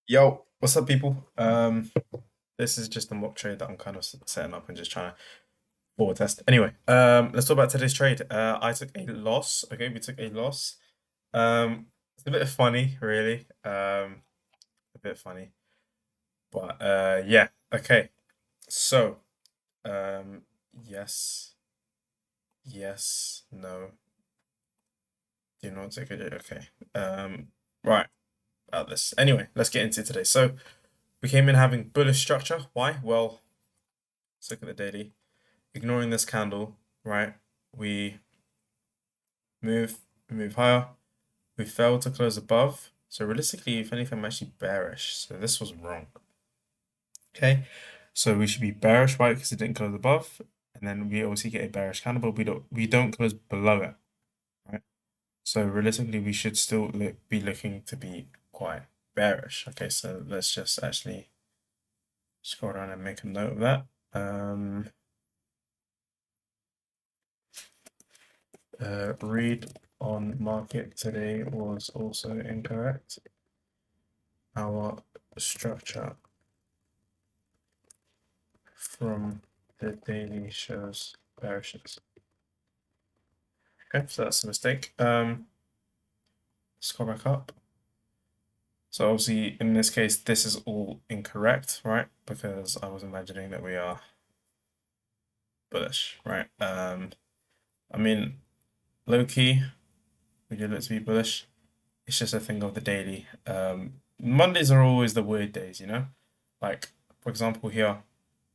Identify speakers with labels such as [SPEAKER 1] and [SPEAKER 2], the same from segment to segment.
[SPEAKER 1] Yo, what's up, people? This is just a mock trade that I'm kind of setting up and just trying to forward test. Anyway, let's talk about today's trade. I took a loss. Okay, we took a loss. It's a bit funny, really. A bit funny, but yeah. Okay, so um, yes, yes, no. Do not take it. Okay. Right about this. Anyway, let's get into today. So we came in having bullish structure. Why? Well, let's look at the daily. Ignoring this candle, right? We move, move higher. We failed to close above. So realistically, if anything, I'm actually bearish. So this was wrong. Okay. So we should be bearish, right? Because it didn't close above. And then we obviously get a bearish candle, but we don't close below it, right? So realistically, we should still be looking to be quite bearish. Okay, so let's just actually scroll down and make a note of that. Read on market today was also incorrect. Our structure from the daily shows bearishness. Okay, so that's a mistake. Scroll back up. So obviously in this case, this is all incorrect, right? Because I was imagining that we are bullish, right? I mean, low key, we did look to be bullish. It's just a thing of the daily. Mondays are always the weird days, you know? Like, for example, here,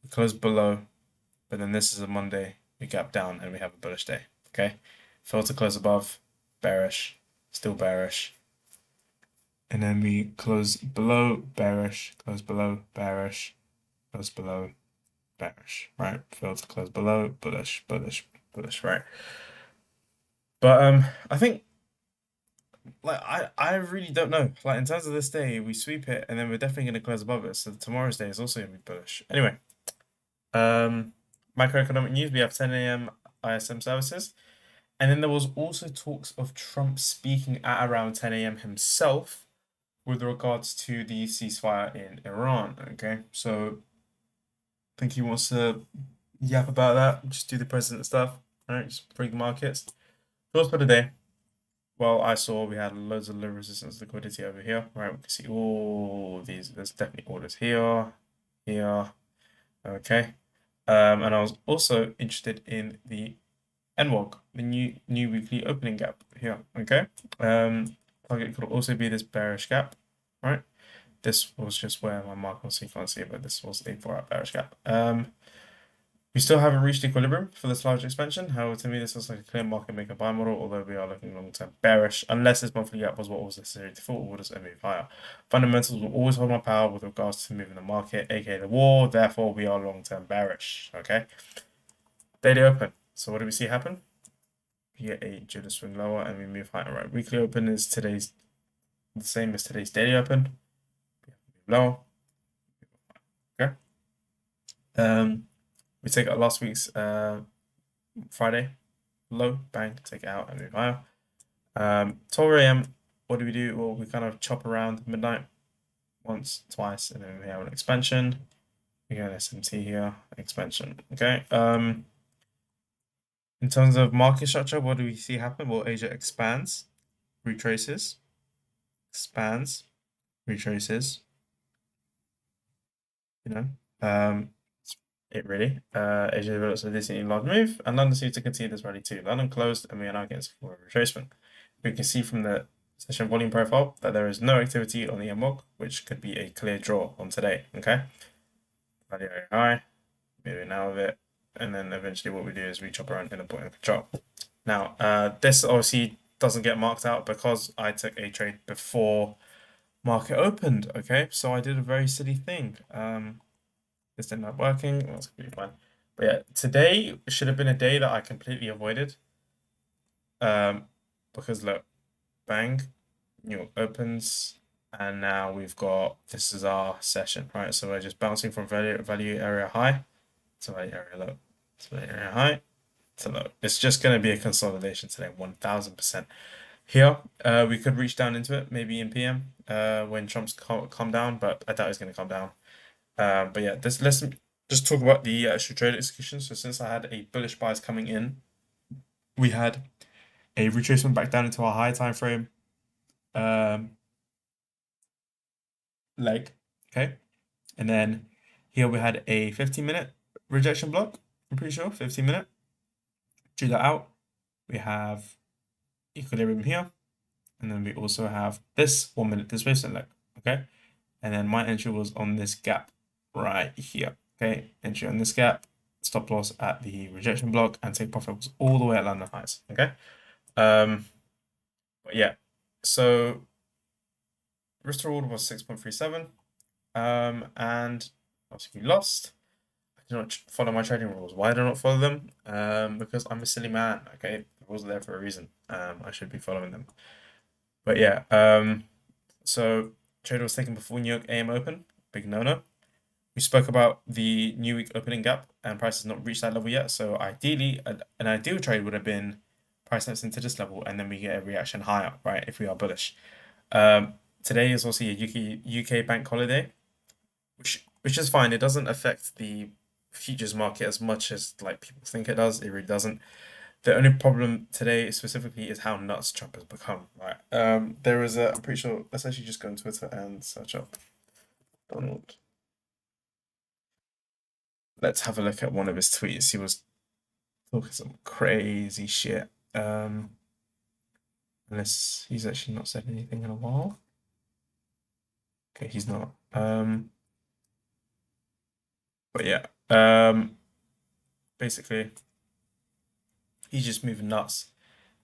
[SPEAKER 1] we close below, but then this is a Monday, we gap down and we have a bullish day. Okay, fail to close above, bearish, still bearish, and then we close below, bearish, close below, bearish, close below, bearish, right? Fail to close below, bullish, bullish, bullish, right? But I think like I really don't know. Like in terms of this day, we sweep it and then we're definitely gonna close above it. So tomorrow's day is also gonna be bullish. Anyway, um, macroeconomic news. We have 10 a.m. ISM services. And then there was also talks of Trump speaking at around 10 a.m. himself with regards to the ceasefire in Iran. Okay, so I think he wants to yap about that, just do the president stuff, right? Just bring the markets. Thoughts for the day. Well, I saw we had loads of low resistance liquidity over here, right? We can see all these. There's definitely orders here, here. Okay. And I was also interested in the NWOG, the new weekly opening gap here. Okay. Target could also be this bearish gap, right? This was just where my mark was, so you can't see it, but this was a 4-hour bearish gap. We still haven't reached equilibrium for this large expansion. However, to me, this looks like a clear market maker buy model, although we are looking long-term bearish, unless this monthly gap was what was necessary to fill orders and move higher. Fundamentals will always hold my power with regards to moving the market, aka the war, therefore we are long-term bearish. Okay. Daily open. So what do we see happen? We get a Judas swing lower and we move higher. Right. Weekly open is today's the same as today's daily open. Move lower. Okay. We take out last week's Friday low, bang, take it out and move higher. 12 a.m. What do we do? Well, we kind of chop around midnight once, twice, and then we have an expansion. We got an SMT here, expansion. Okay. In terms of market structure, what do we see happen? Well, Asia expands, retraces, expands, retraces. You know, it really. Asia develops a decently large move, and London seems to continue this rally too. London closed, and we are now getting some more retracement. We can see from the session volume profile that there is no activity on the MWOG, which could be a clear draw on today. Okay, value very high, moving out of it, and then eventually what we do is we chop around in a point of control. Now, this obviously doesn't get marked out because I took a trade before market opened. Okay, so I did a very silly thing. This ended up working. That's completely fine. But yeah, today should have been a day that I completely avoided. Um, because look, bang, new opens, and now we've got this is our session, right? So we're just bouncing from value area high to value area low, to value area high to low. It's just going to be a consolidation today, 1000%. Here, we could reach down into it, maybe in PM, when Trump's calm down, but I doubt he's going to calm down. But yeah, let's just talk about the actual trade execution. So since I had a bullish bias coming in, we had a retracement back down into our high time frame um, leg, okay, and then here we had a 15-minute rejection block. I'm pretty sure 15-minute. Drew that out. We have equilibrium here, and then we also have this 1-minute displacement leg, okay, and then my entry was on this gap right here, okay, entry on this gap, stop loss at the rejection block, and take profit was all the way at London highs, okay. But yeah, so risk reward was 6.37, and obviously we lost. I do not follow my trading rules. Why do I not follow them? Because I'm a silly man. Okay, the rules are there for a reason. I should be following them. But yeah, so trade was taken before New York AM Open. Big no-no. We spoke about the New Week opening gap, and price has not reached that level yet. So ideally, an ideal trade would have been price steps into this level, and then we get a reaction higher, right? If we are bullish. Today is also a UK bank holiday, which is fine. It doesn't affect the futures market as much as like people think it does. It really doesn't. The only problem today specifically is how nuts Trump has become, right? There is a, I'm pretty sure, let's actually just go on Twitter and search up Donald. Let's have a look at one of his tweets. He was talking some crazy shit. Unless he's actually not said anything in a while. Okay, he's not. But yeah, basically, he's just moving nuts.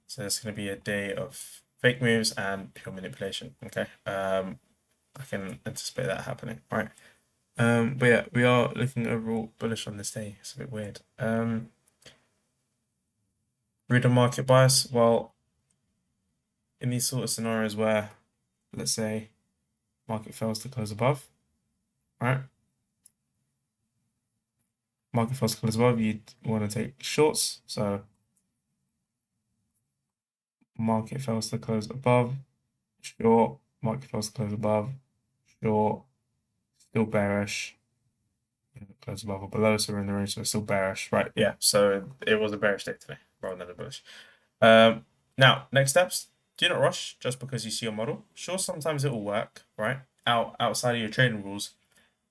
[SPEAKER 1] So it's going to be a day of fake moves and pure manipulation. Okay, I can anticipate that happening. Right. But yeah, we are looking overall bullish on this day. It's a bit weird. Read the market bias. Well, in these sort of scenarios where, let's say, market fails to close above, right? Market fails to close above, you'd want to take shorts. So market fails to close above, short. Market fails to close above, short. Still bearish. Close above or below, so we're in the range, so it's still bearish, right? Yeah, so it was a bearish day today rather than a bullish. Now, next steps, do not rush just because you see your model. Sure, sometimes it will work, right? Outside of your trading rules,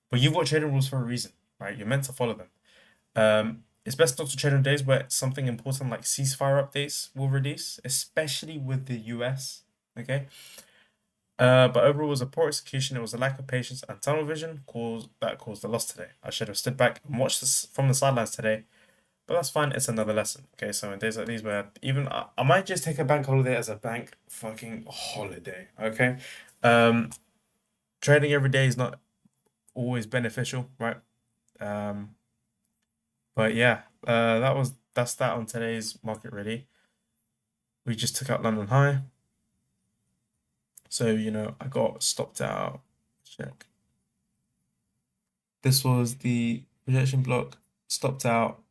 [SPEAKER 1] but you've got trading rules for a reason, right? You're meant to follow them. It's best not to trade on days where something important like ceasefire updates will release, especially with the US, okay? But overall, it was a poor execution. It was a lack of patience and tunnel vision that caused the loss today. I should have stood back and watched this from the sidelines today, but that's fine. It's another lesson. Okay, so in days like these where even I might just take a bank holiday as a bank fucking holiday. Okay, trading every day is not always beneficial, right? But yeah, that's that on today's market. Really, we just took out London High. So, I got stopped out. Check. This was the rejection block, stopped out,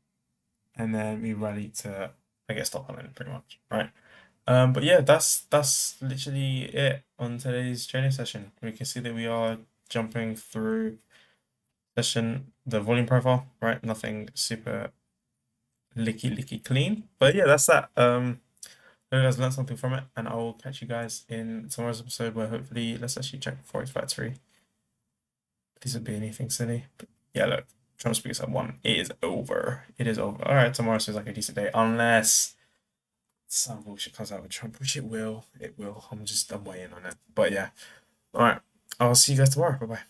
[SPEAKER 1] and then we rallied to, I guess, stop on it pretty much, right? But yeah, that's literally it on today's training session. We can see that we are jumping through the volume profile, right? Nothing super licky clean. But yeah, that's that. Hope you guys learned something from it, and I will catch you guys in tomorrow's episode where hopefully let's actually check Forex Factory. This would be anything silly. But yeah, look, Trump speaks at 1. It is over. It is over. All right, tomorrow seems like a decent day, unless some bullshit comes out with Trump, which it will. It will. I'm waiting on it. But yeah. All right. I'll see you guys tomorrow. Bye bye.